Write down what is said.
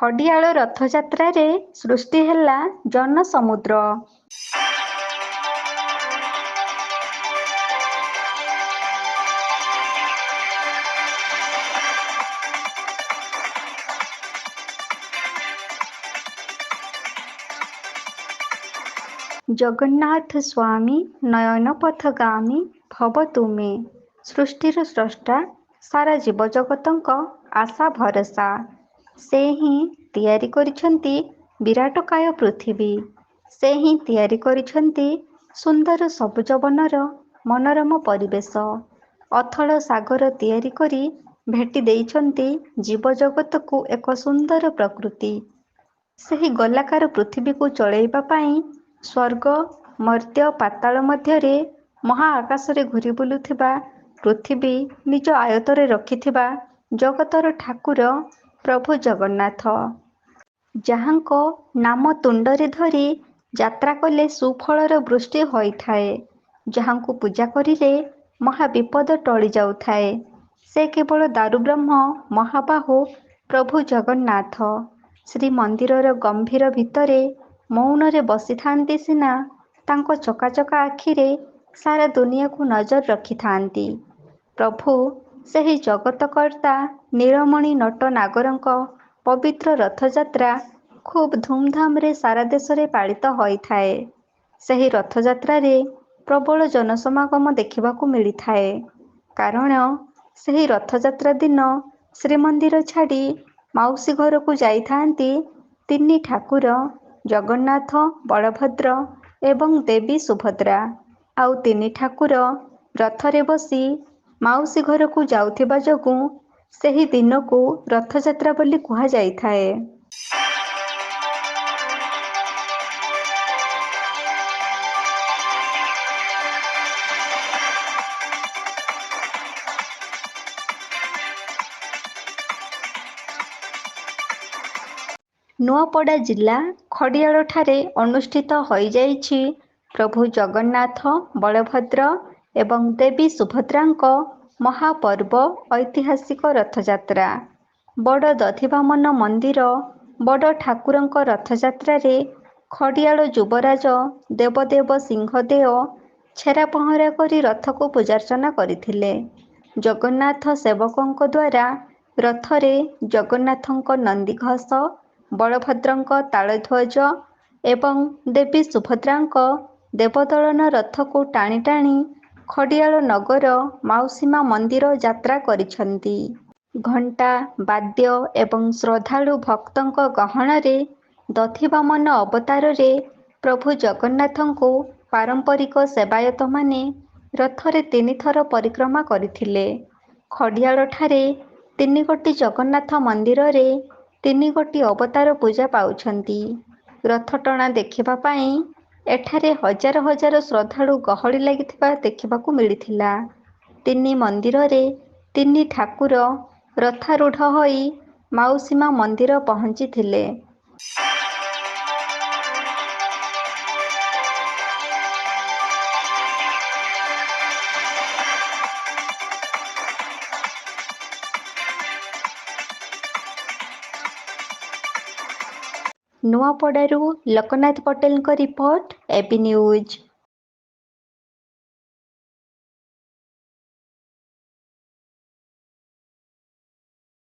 ଖଡ଼ିଆଳ ରଥଯାତ୍ରାରେ ସୃଷ୍ଟି ହେଲା ଜନସମୁଦ୍ର। ଜଗନ୍ନାଥ ସ୍ୱାମୀ ନୟନ ପଥଗାମୀ ଭବ ତୁମେ। ସୃଷ୍ଟିର ସ୍ରଷ୍ଟା, ସାରା ଜୀବଜଗତଙ୍କ ଆଶା ଭରସା। ସେ ହିଁ ତିଆରି କରିଛନ୍ତି ବିରାଟକାୟ ପୃଥିବୀ। ସେ ହିଁ ତିଆରି କରିଛନ୍ତି ସୁନ୍ଦର ସବୁଜ ବନର ମନୋରମ ପରିବେଶ। ଅଥଳ ସାଗର ତିଆରି କରି ଭେଟି ଦେଇଛନ୍ତି ଜୀବଜଗତକୁ ଏକ ସୁନ୍ଦର ପ୍ରକୃତି। ସେହି ଗୋଲାକାର ପୃଥିବୀକୁ ଚଳେଇବା ପାଇଁ ସ୍ୱର୍ଗ, ମର୍ତ୍ତ୍ୟ, ପାତାଳ ମଧ୍ୟରେ ମହାଆକାଶରେ ଘୂରି ବୁଲୁଥିବା ପୃଥିବୀ ନିଜ ଆୟତରେ ରଖିଥିବା ଜଗତର ଠାକୁର ପ୍ରଭୁ ଜଗନ୍ନାଥ। ଯାହାଙ୍କ ନାମ ତୁଣ୍ଡରେ ଧରି ଯାତ୍ରା କଲେ ସୁଫଳର ବୃଷ୍ଟି ହୋଇଥାଏ। ଯାହାଙ୍କୁ ପୂଜା କରିଲେ ମହାବିପଦ ଟଳି ଯାଉଥାଏ। ସେ କେବଳ ଦାରୁବ୍ରହ୍ମ ମହାବାହୁ ପ୍ରଭୁ ଜଗନ୍ନାଥ। ଶ୍ରୀମନ୍ଦିରର ଗମ୍ଭୀର ଭିତରେ ମୌନରେ ବସିଥାନ୍ତି ସିନା, ତାଙ୍କ ଚକାଚକା ଆଖିରେ ସାରା ଦୁନିଆକୁ ନଜର ରଖିଥାନ୍ତି। ପ୍ରଭୁ ସେହି ଜଗତକର୍ତ୍ତା ନୀଳମଣି ନଟ ନାଗରଙ୍କ ପବିତ୍ର ରଥଯାତ୍ରା ଖୁବ୍ ଧୁମ୍‌ଧାମ୍‌ରେ ସାରା ଦେଶରେ ପାଳିତ ହୋଇଥାଏ। ସେହି ରଥଯାତ୍ରାରେ ପ୍ରବଳ ଜନସମାଗମ ଦେଖିବାକୁ ମିଳିଥାଏ। କାରଣ ସେହି ରଥଯାତ୍ରା ଦିନ ଶ୍ରୀମନ୍ଦିର ଛାଡ଼ି ମାଉସୀ ଘରକୁ ଯାଇଥାନ୍ତି ତିନି ଠାକୁର ଜଗନ୍ନାଥ, ବଳଭଦ୍ର ଏବଂ ଦେବୀ ସୁଭଦ୍ରା। ଆଉ ତିନି ଠାକୁର ରଥରେ ବସି ମାଉସୀ ଘରକୁ ଯାଉଥିବା ଯୋଗୁଁ ସେହି ଦିନକୁ ରଥଯାତ୍ରା ବୋଲି କୁହାଯାଇଥାଏ। ନୂଆପଡ଼ା ଜିଲ୍ଲା ଖଡ଼ିଆଳଠାରେ ଅନୁଷ୍ଠିତ ହୋଇଯାଇଛି ପ୍ରଭୁ ଜଗନ୍ନାଥ, ବଳଭଦ୍ର ଏବଂ ଦେବୀ ସୁଭଦ୍ରାଙ୍କ ମହାପର୍ବ ଐତିହାସିକ ରଥଯାତ୍ରା। ବଡ଼ ଦଧିବାମନ ମନ୍ଦିର ବଡ଼ ଠାକୁରଙ୍କ ରଥଯାତ୍ରାରେ ଖଡ଼ିଆଳ ଯୁବରାଜ ଦେବଦେବ ସିଂହଦେଓ ଛେରା ପହଁରା କରି ରଥକୁ ପୂଜାର୍ଚ୍ଚନା କରିଥିଲେ। ଜଗନ୍ନାଥ ସେବକଙ୍କ ଦ୍ୱାରା ରଥରେ ଜଗନ୍ନାଥଙ୍କ ନନ୍ଦିଘୋଷ, ବଳଭଦ୍ରଙ୍କ ତାଳଧ୍ୱଜ ଏବଂ ଦେବୀ ସୁଭଦ୍ରାଙ୍କ ଦେବଦଳନ ରଥକୁ ଟାଣି ଟାଣି ଖଡ଼ିଆଳ ନଗର ମାଉସୀମା ମନ୍ଦିର ଯାତ୍ରା କରିଛନ୍ତି। ଘଣ୍ଟା, ବାଦ୍ୟ ଏବଂ ଶ୍ରଦ୍ଧାଳୁ ଭକ୍ତଙ୍କ ଗହଣରେ ଦଧିବାମନ ଅବତାରରେ ପ୍ରଭୁ ଜଗନ୍ନାଥଙ୍କୁ ପାରମ୍ପରିକ ସେବାୟତମାନେ ରଥରେ ତିନିଥର ପରିକ୍ରମା କରିଥିଲେ। ଖଡ଼ିଆଳଠାରେ ତିନିଗୋଟି ଜଗନ୍ନାଥ ମନ୍ଦିରରେ ତିନିଗୋଟି ଅବତାର ପୂଜା ପାଉଛନ୍ତି। ରଥଟଣା ଦେଖିବା ପାଇଁ ଏଠାରେ ହଜାର ହଜାର ଶ୍ରଦ୍ଧାଳୁ ଗହଳି ଲାଗିଥିବା ଦେଖିବାକୁ ମିଳିଥିଲା। ତିନି ମନ୍ଦିରରେ ତିନି ଠାକୁର ରଥାରୂଢ଼ ହୋଇ ମାଉସୀମା ମନ୍ଦିର ପହଞ୍ଚିଥିଲେ। ନୂଆପଡ଼ାରୁ ଲୋକନାଥ ପଟେଲଙ୍କ ରିପୋର୍ଟ, ଏବି ନ୍ୟୁଜ୍।